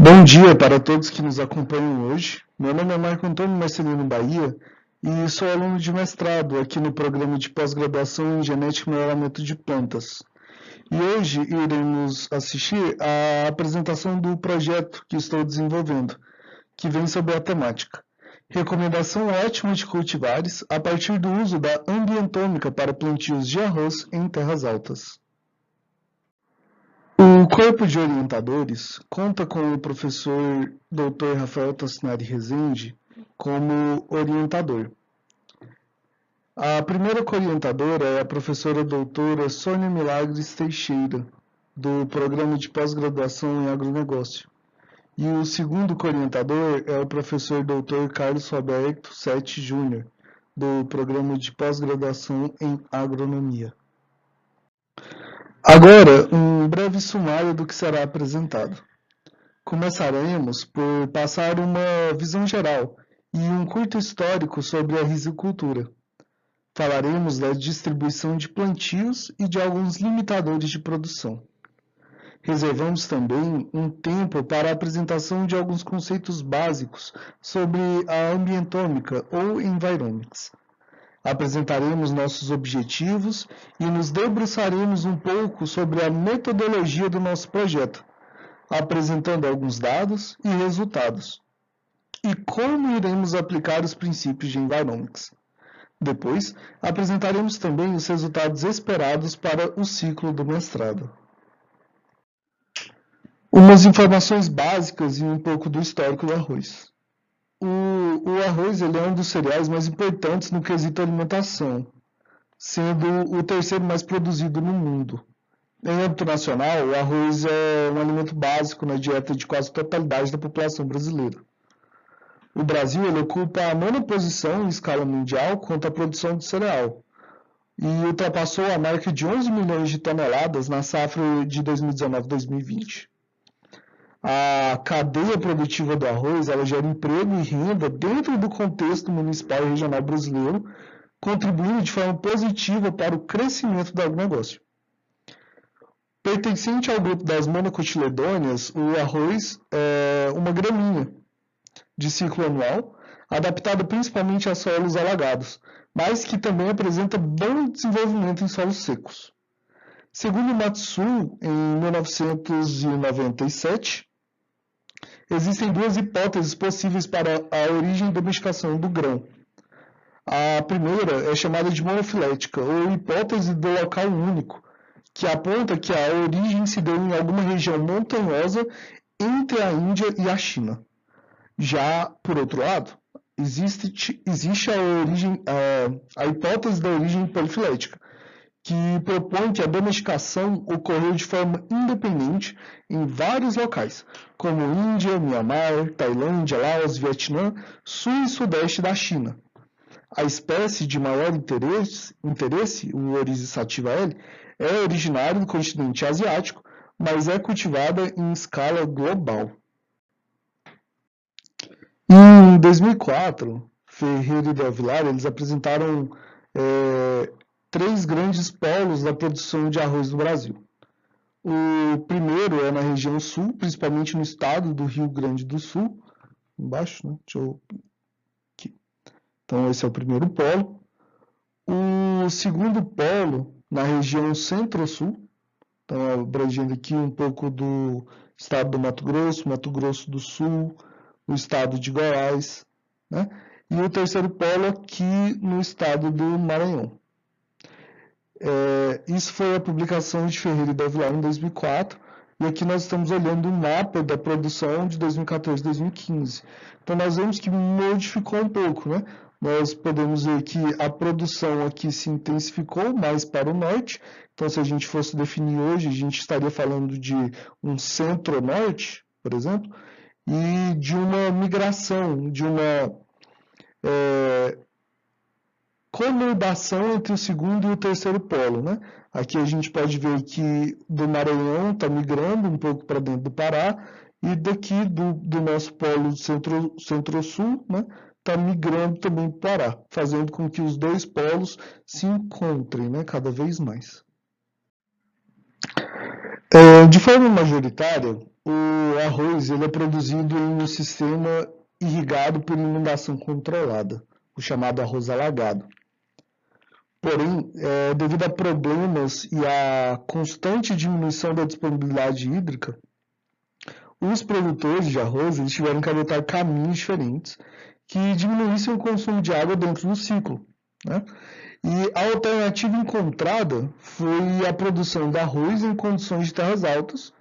Bom dia para todos que nos acompanham hoje. Meu nome é Marco Antônio Marcelino Bahia e sou aluno de mestrado aqui no programa de pós-graduação em Genética e Melhoramento de Plantas. E hoje iremos assistir à apresentação do projeto que estou desenvolvendo, que vem sobre a temática recomendação ótima de cultivares a partir do uso da ambientômica para plantios de arroz em terras altas. O corpo de orientadores conta com o professor Dr. Rafael Tassinari Rezende como orientador. A primeira co-orientadora é a professora doutora Sônia Milagres Teixeira, do Programa de Pós-Graduação em Agronegócio. E o segundo co-orientador é o professor Dr. Carlos Roberto Sete Júnior, do Programa de Pós-Graduação em Agronomia. Agora, um breve sumário do que será apresentado. Começaremos por passar uma visão geral e um curto histórico sobre a rizicultura. Falaremos da distribuição de plantios e de alguns limitadores de produção. Reservamos também um tempo para a apresentação de alguns conceitos básicos sobre a ambientômica ou environmics. Apresentaremos nossos objetivos e nos debruçaremos um pouco sobre a metodologia do nosso projeto, apresentando alguns dados e resultados, e como iremos aplicar os princípios de Environmics. Depois, apresentaremos também os resultados esperados para o ciclo do mestrado. Umas informações básicas e um pouco do histórico do arroz. O arroz ele é um dos cereais mais importantes no quesito alimentação, sendo o terceiro mais produzido no mundo. Em âmbito nacional, o arroz é um alimento básico na dieta de quase a totalidade da população brasileira. O Brasil ele ocupa a nona posição em escala mundial quanto à produção de cereal e ultrapassou a marca de 11 milhões de toneladas na safra de 2019-2020. A cadeia produtiva do arroz ela gera emprego e renda dentro do contexto municipal e regional brasileiro, contribuindo de forma positiva para o crescimento do agronegócio. Pertencente ao grupo das monocotiledôneas, o arroz é uma gramínea de ciclo anual, adaptada principalmente a solos alagados, mas que também apresenta bom desenvolvimento em solos secos. Segundo Matsu, em 1997, existem duas hipóteses possíveis para a origem e domesticação do grão. A primeira é chamada de monofilética, ou hipótese do local único, que aponta que a origem se deu em alguma região montanhosa entre a Índia e a China. Já, por outro lado, existe a hipótese da origem polifilética, que propõe que a domesticação ocorreu de forma independente em vários locais, como Índia, Mianmar, Tailândia, Laos, Vietnã, sul e sudeste da China. A espécie de maior interesse, o Oryza sativa L, é originária do continente asiático, mas é cultivada em escala global. Em 2004, Ferreira e Del Vilar eles apresentaram três grandes polos da produção de arroz no Brasil. O primeiro é na região sul, principalmente no estado do Rio Grande do Sul. Embaixo, né? Aqui. Então, esse é o primeiro polo. O segundo polo, na região centro-sul. Então, abrangendo aqui um pouco do estado do Mato Grosso do Sul, o estado de Goiás, né? E o terceiro polo aqui no estado do Maranhão. Isso foi a publicação de Ferreira e Del Vilar em 2004, e aqui nós estamos olhando o mapa da produção de 2014 e 2015. Então nós vemos que modificou um pouco, né? Nós podemos ver que a produção aqui se intensificou mais para o norte. Então, se a gente fosse definir hoje, a gente estaria falando de um centro-norte, por exemplo, e de uma migração, de uma conurbação entre o segundo e o terceiro polo, né? Aqui a gente pode ver que do Maranhão está migrando um pouco para dentro do Pará, e daqui do nosso polo centro-sul, né, está migrando também para o Pará, fazendo com que os dois polos se encontrem, né, cada vez mais. De forma majoritária, o arroz ele é produzido em um sistema irrigado por inundação controlada, o chamado arroz alagado. Porém, devido a problemas e à constante diminuição da disponibilidade hídrica, os produtores de arroz eles tiveram que adotar caminhos diferentes que diminuíssem o consumo de água dentro do ciclo, né? E a alternativa encontrada foi a produção de arroz em condições de terras altas,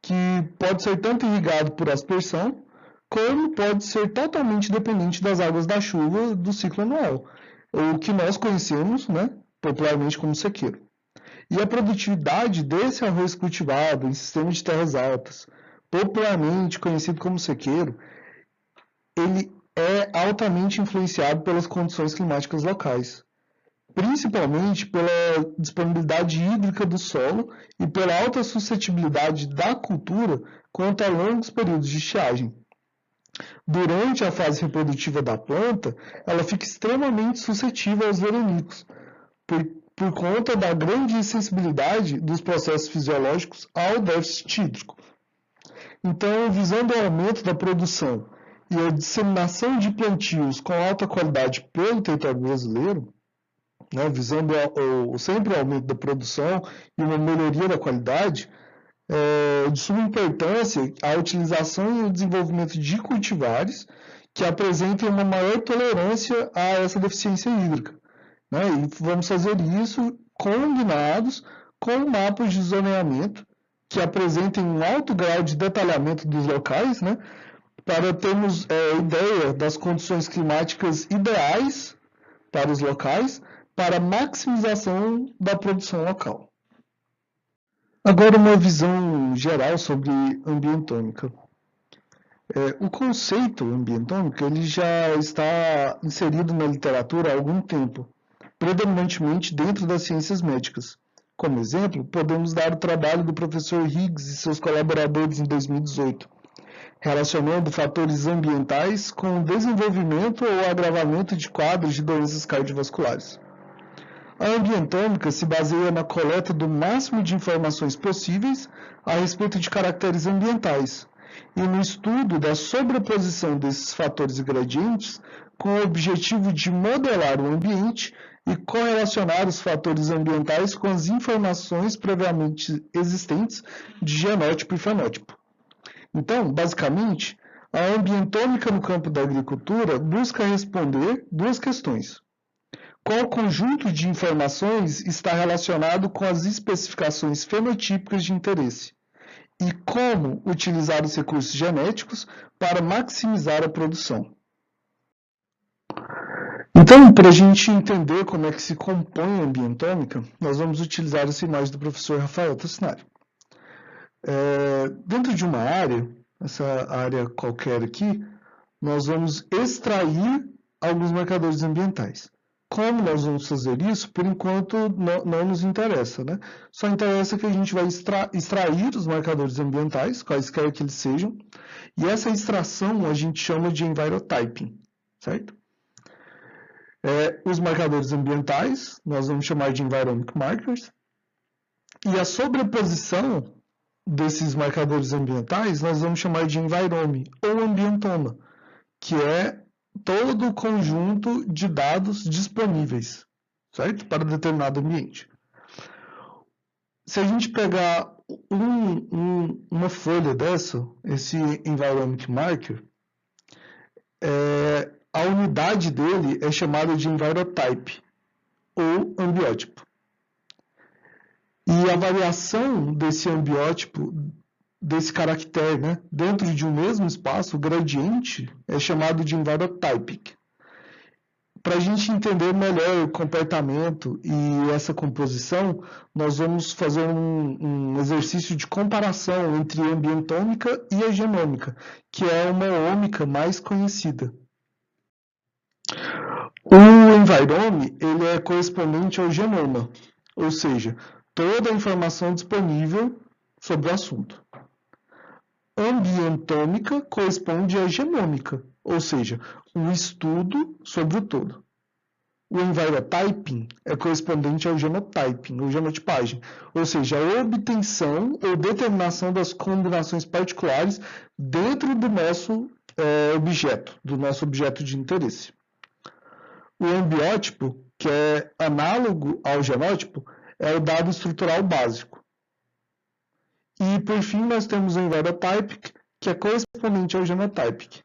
que pode ser tanto irrigado por aspersão, como pode ser totalmente dependente das águas da chuva do ciclo anual, o que nós conhecemos, né, popularmente como sequeiro. E a produtividade desse arroz cultivado em sistema de terras altas, popularmente conhecido como sequeiro, ele é altamente influenciado pelas condições climáticas locais, principalmente pela disponibilidade hídrica do solo e pela alta suscetibilidade da cultura quanto a longos períodos de estiagem. Durante a fase reprodutiva da planta, ela fica extremamente suscetível aos veranicos, por conta da grande sensibilidade dos processos fisiológicos ao déficit hídrico. Então, visando o aumento da produção e a disseminação de plantios com alta qualidade pelo território brasileiro, né, visando sempre o aumento da produção e uma melhoria da qualidade, de suma importância a utilização e o desenvolvimento de cultivares que apresentem uma maior tolerância a essa deficiência hídrica, né? E vamos fazer isso combinados com mapas de zoneamento que apresentem um alto grau de detalhamento dos locais, né? Para termos ideia das condições climáticas ideais para os locais, para maximização da produção local. Agora, uma visão geral sobre ambientômica. O conceito ambientômica ele já está inserido na literatura há algum tempo, predominantemente dentro das ciências médicas. Como exemplo, podemos dar o trabalho do professor Higgs e seus colaboradores em 2018, relacionando fatores ambientais com o desenvolvimento ou agravamento de quadros de doenças cardiovasculares. A ambientômica se baseia na coleta do máximo de informações possíveis a respeito de caracteres ambientais e no estudo da sobreposição desses fatores e gradientes com o objetivo de modelar o ambiente e correlacionar os fatores ambientais com as informações previamente existentes de genótipo e fenótipo. Então, basicamente, a ambientômica no campo da agricultura busca responder duas questões. Qual conjunto de informações está relacionado com as especificações fenotípicas de interesse? E como utilizar os recursos genéticos para maximizar a produção? Então, para a gente entender como é que se compõe a ambientômica, nós vamos utilizar essa imagem do professor Rafael Tassinari. Dentro de uma área, essa área qualquer aqui, nós vamos extrair alguns marcadores ambientais. Como nós vamos fazer isso, por enquanto não nos interessa, né? Só interessa que a gente vai extrair os marcadores ambientais, quaisquer que eles sejam, e essa extração a gente chama de envirotyping, certo? Os marcadores ambientais, nós vamos chamar de environment markers, e a sobreposição desses marcadores ambientais nós vamos chamar de envirome ou ambientoma, que é todo o conjunto de dados disponíveis, certo? Para determinado ambiente. Se a gente pegar uma folha dessa, esse environment marker, a unidade dele é chamada de envirotype, ou ambiótipo. E a variação desse ambiótipo, desse caractere, né, dentro de um mesmo espaço, o gradiente, é chamado de envirotypic. Para a gente entender melhor o comportamento e essa composição, nós vamos fazer um exercício de comparação entre a ambientômica e a genômica, que é uma ômica mais conhecida. O envirome ele é correspondente ao genoma, ou seja, toda a informação disponível sobre o assunto. Ambientômica corresponde à genômica, ou seja, um estudo sobre o todo. O envirotyping é correspondente ao genotyping, ou genotipagem, ou seja, a obtenção ou determinação das combinações particulares dentro do nosso objeto, do nosso objeto de interesse. O ambiótipo, que é análogo ao genótipo, é o dado estrutural básico. E, por fim, nós temos o envirotypic, que é correspondente ao genotypic.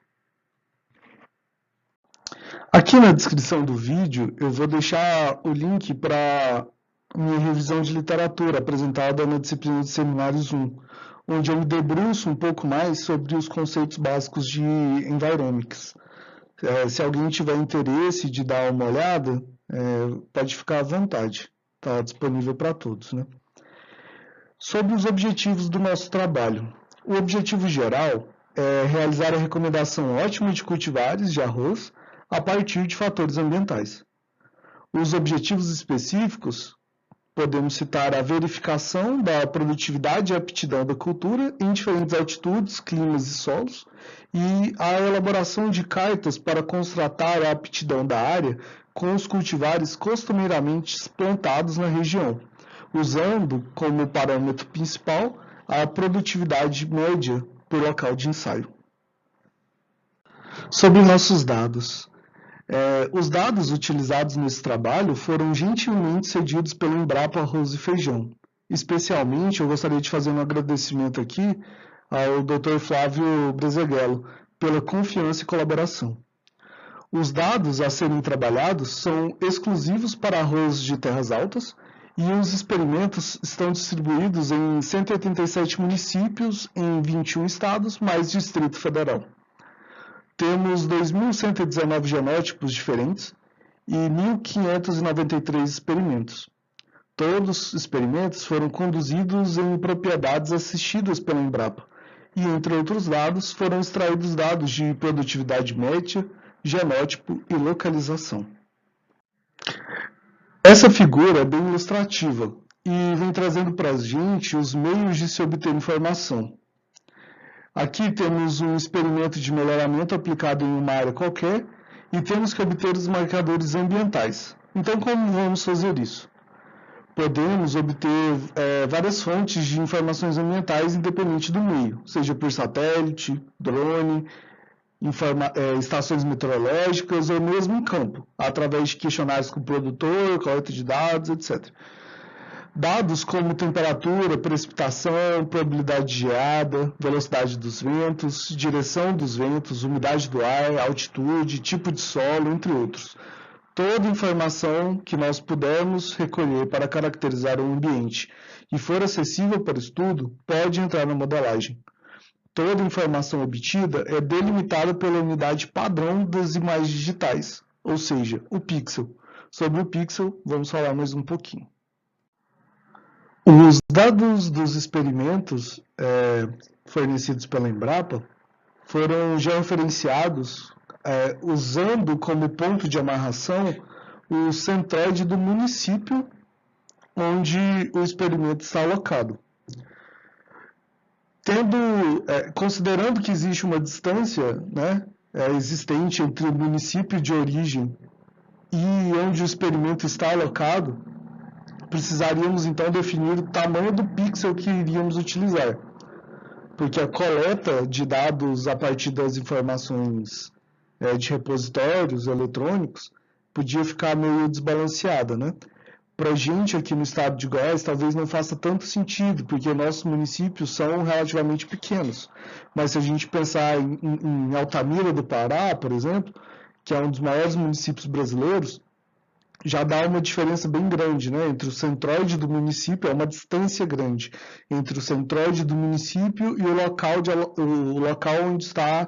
Aqui na descrição do vídeo eu vou deixar o link para minha revisão de literatura apresentada na disciplina de Seminários 1, onde eu me debruço um pouco mais sobre os conceitos básicos de Environmics. Se alguém tiver interesse de dar uma olhada, pode ficar à vontade, está disponível para todos, né? Sobre os objetivos do nosso trabalho. O objetivo geral é realizar a recomendação ótima de cultivares de arroz a partir de fatores ambientais. Os objetivos específicos podemos citar a verificação da produtividade e aptidão da cultura em diferentes altitudes, climas e solos, e a elaboração de cartas para constatar a aptidão da área com os cultivares costumeiramente plantados na região, usando como parâmetro principal a produtividade média por local de ensaio. Sobre nossos dados. Os dados utilizados nesse trabalho foram gentilmente cedidos pelo Embrapa Arroz e Feijão. Especialmente, eu gostaria de fazer um agradecimento aqui ao Dr. Flávio Brezeghello pela confiança e colaboração. Os dados a serem trabalhados são exclusivos para arroz de terras altas e os experimentos estão distribuídos em 187 municípios em 21 estados, mais Distrito Federal. Temos 2.119 genótipos diferentes e 1.593 experimentos. Todos os experimentos foram conduzidos em propriedades assistidas pela Embrapa e, entre outros dados, foram extraídos dados de produtividade média, genótipo e localização. Essa figura é bem ilustrativa e vem trazendo para a gente os meios de se obter informação. Aqui temos um experimento de melhoramento aplicado em uma área qualquer e temos que obter os marcadores ambientais. Então, como vamos fazer isso? Podemos obter várias fontes de informações ambientais independente do meio, seja por satélite, drone, estações meteorológicas ou mesmo em campo, através de questionários com o produtor, coleta de dados, etc. Dados como temperatura, precipitação, probabilidade de geada, velocidade dos ventos, direção dos ventos, umidade do ar, altitude, tipo de solo, entre outros. Toda informação que nós pudermos recolher para caracterizar o ambiente e for acessível para estudo, pode entrar na modelagem. Toda informação obtida é delimitada pela unidade padrão das imagens digitais, ou seja, o pixel. Sobre o pixel, vamos falar mais um pouquinho. Os dados dos experimentos fornecidos pela Embrapa foram georreferenciados usando como ponto de amarração o centroide do município onde o experimento está alocado. Considerando que existe uma distância existente entre o município de origem e onde o experimento está alocado, precisaríamos então definir o tamanho do pixel que iríamos utilizar, porque a coleta de dados a partir das informações de repositórios eletrônicos podia ficar meio desbalanceada, né? Para a gente aqui no estado de Goiás talvez não faça tanto sentido, porque nossos municípios são relativamente pequenos, mas se a gente pensar em Altamira do Pará, por exemplo, que é um dos maiores municípios brasileiros, já dá uma diferença bem grande, né? Entre o centroide do município, é uma distância grande entre o centroide do município e o local onde está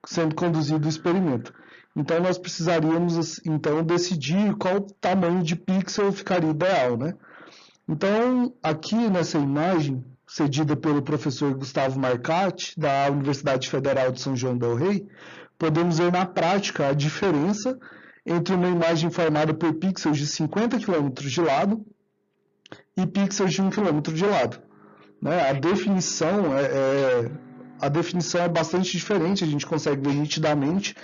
sendo conduzido o experimento. Então, nós precisaríamos então decidir qual tamanho de pixel ficaria ideal, né? Então, aqui nessa imagem, cedida pelo professor Gustavo Marcati, da Universidade Federal de São João del Rei, podemos ver na prática a diferença entre uma imagem formada por pixels de 50 km de lado e pixels de 1 km de lado. A definição é bastante diferente, a gente consegue ver nitidamente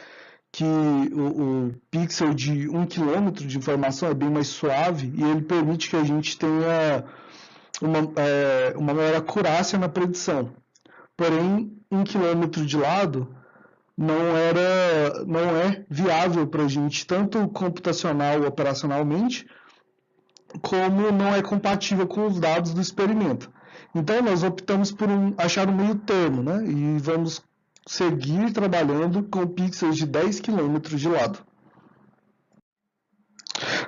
que o pixel de 1 km de informação é bem mais suave e ele permite que a gente tenha uma maior acurácia na predição. Porém, 1 km de lado não é viável para a gente, tanto computacional ou operacionalmente, como não é compatível com os dados do experimento. Então, nós optamos por achar um meio termo, né? E vamos seguir trabalhando com pixels de 10 km de lado.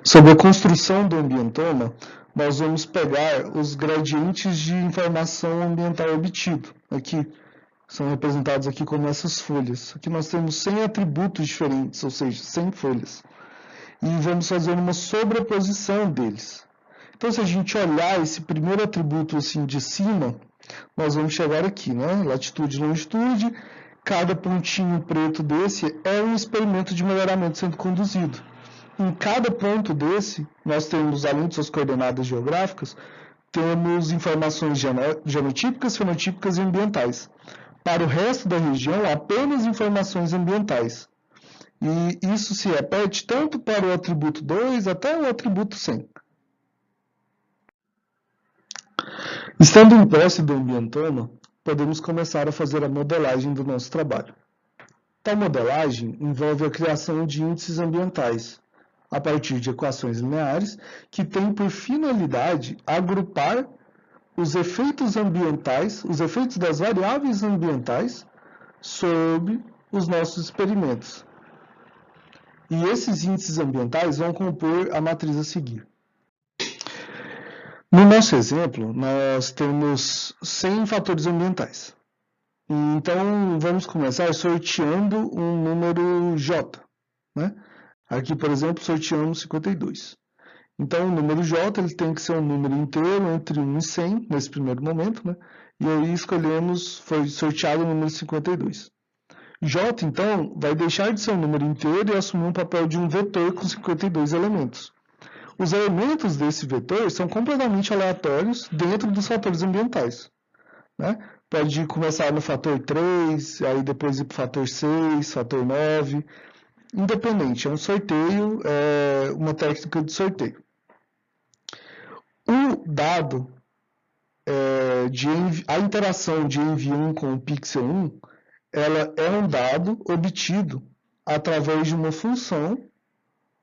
Sobre a construção do ambientoma, nós vamos pegar os gradientes de informação ambiental obtido. Aqui são representados aqui como essas folhas. Aqui nós temos 100 atributos diferentes, ou seja, 100 folhas. E vamos fazer uma sobreposição deles. Então, se a gente olhar esse primeiro atributo assim de cima, nós vamos chegar aqui, né? Latitude e longitude. Cada pontinho preto desse é um experimento de melhoramento sendo conduzido. Em cada ponto desse, nós temos, além de suas coordenadas geográficas, temos informações genotípicas, fenotípicas e ambientais. Para o resto da região, apenas informações ambientais. E isso se repete tanto para o atributo 2 até o atributo 100. Estando em posse do ambientoma, podemos começar a fazer a modelagem do nosso trabalho. Tal modelagem envolve a criação de índices ambientais, a partir de equações lineares, que têm por finalidade agrupar os efeitos ambientais, os efeitos das variáveis ambientais sobre os nossos experimentos. E esses índices ambientais vão compor a matriz a seguir. No nosso exemplo, nós temos 100 fatores ambientais. Então, vamos começar sorteando um número J, né? Aqui, por exemplo, sorteamos 52. Então, o número J ele tem que ser um número inteiro entre 1 e 100, nesse primeiro momento, né? E aí escolhemos, foi sorteado o número 52. J, então, vai deixar de ser um número inteiro e assumir um papel de um vetor com 52 elementos. Os elementos desse vetor são completamente aleatórios dentro dos fatores ambientais, né? Pode começar no fator 3, aí depois ir para o fator 6, fator 9, independente, é um sorteio, uma técnica de sorteio. O dado, a interação de env1 com o pixel 1, ela é um dado obtido através de uma função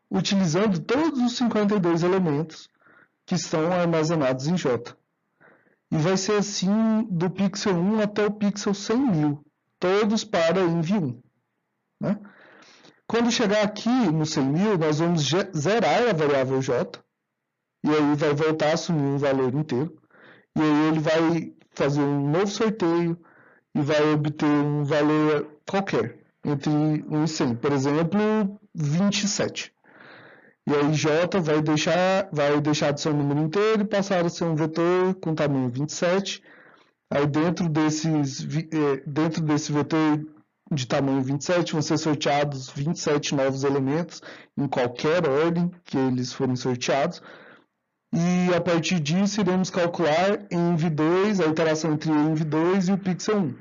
utilizando todos os 52 elementos que estão armazenados em J. E vai ser assim do pixel 1 até o pixel 100.000, todos para env1. Né? Quando chegar aqui no 100.000, nós vamos zerar a variável J, e aí vai voltar a assumir um valor inteiro, e aí ele vai fazer um novo sorteio e vai obter um valor qualquer, entre 1 e 100, por exemplo, 27. E aí J vai deixar de ser um número inteiro e passar a ser um vetor com tamanho 27. Aí dentro desse vetor de tamanho 27 vão ser sorteados 27 novos elementos em qualquer ordem que eles forem sorteados. E a partir disso iremos calcular env2, a interação entre o env2 e o pixel 1.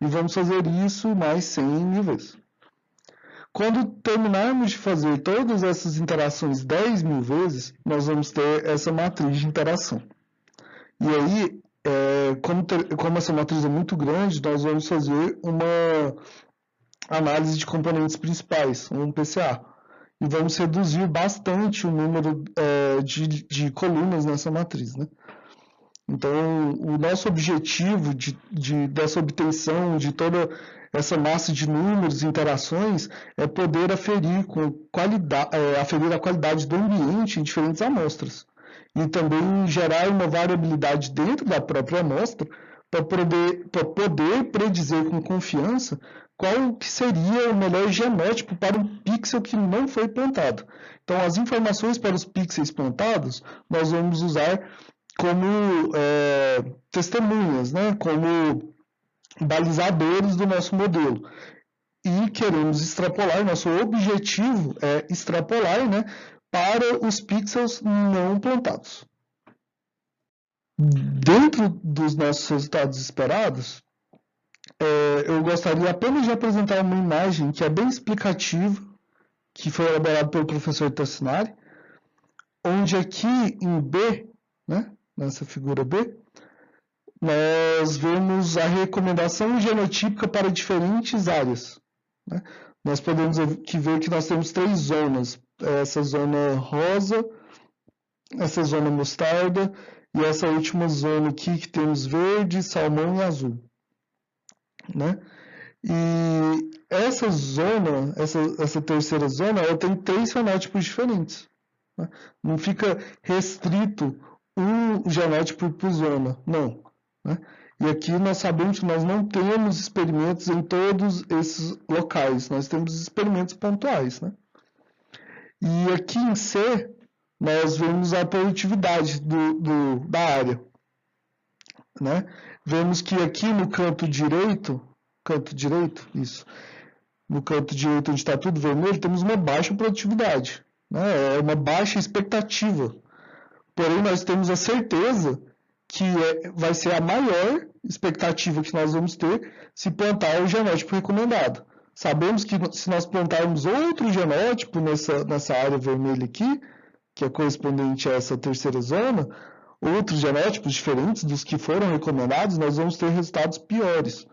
E vamos fazer isso mais 100.000 vezes. Quando terminarmos de fazer todas essas interações 10.000 vezes, nós vamos ter essa matriz de interação. E aí, como essa matriz é muito grande, nós vamos fazer uma análise de componentes principais, um PCA. E vamos reduzir bastante o número de colunas nessa matriz, né? Então, o nosso objetivo dessa obtenção de toda essa massa de números e interações é poder aferir a qualidade do ambiente em diferentes amostras. E também gerar uma variabilidade dentro da própria amostra para poder predizer com confiança qual que seria o melhor genótipo para um pixel que não foi plantado. Então, as informações para os pixels plantados, nós vamos usar como testemunhas, né? Como balizadores do nosso modelo. E queremos extrapolar, nosso objetivo é extrapolar, né, para os pixels não plantados. Dentro dos nossos resultados esperados, eu gostaria apenas de apresentar uma imagem que é bem explicativa, que foi elaborada pelo professor Tassinari, onde aqui em B, né, nessa figura B, nós vemos a recomendação genotípica para diferentes áreas. Né? Nós podemos ver que nós temos 3 zonas, essa zona rosa, essa zona mostarda e essa última zona aqui que temos verde, salmão e azul. Né? E essa zona, essa terceira zona, ela tem 3 fenótipos diferentes. Né? Não fica restrito um genótipo por zona, não. Né? E aqui nós sabemos que nós não temos experimentos em todos esses locais, nós temos experimentos pontuais. Né? E aqui em C, nós vemos a produtividade da área. Né? Vemos que aqui no canto direito, isso, no canto direito onde está tudo vermelho, temos uma baixa produtividade, né? É uma baixa expectativa. Porém, nós temos a certeza que vai ser a maior expectativa que nós vamos ter se plantar o genótipo recomendado. Sabemos que se nós plantarmos outro genótipo nessa área vermelha aqui, que é correspondente a essa terceira zona, outros genótipos diferentes dos que foram recomendados, nós vamos ter resultados piores.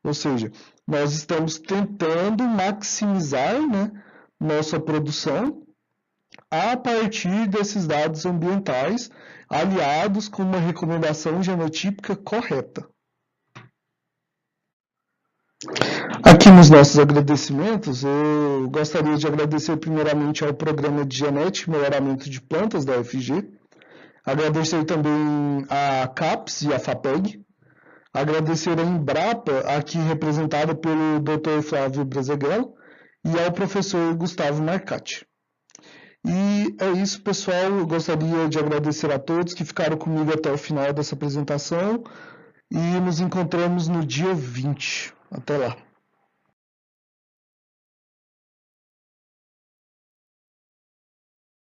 Ou seja, nós estamos tentando maximizar, né, nossa produção a partir desses dados ambientais, aliados com uma recomendação genotípica correta. Aqui nos nossos agradecimentos, eu gostaria de agradecer primeiramente ao Programa de Genética e Melhoramento de Plantas da UFG, agradecer também a CAPES e a FAPEG, agradecer a Embrapa, aqui representada pelo Dr. Flávio Brazeguel, e ao professor Gustavo Marcati. E é isso, pessoal. Eu gostaria de agradecer a todos que ficaram comigo até o final dessa apresentação e nos encontramos no dia 20. Até lá.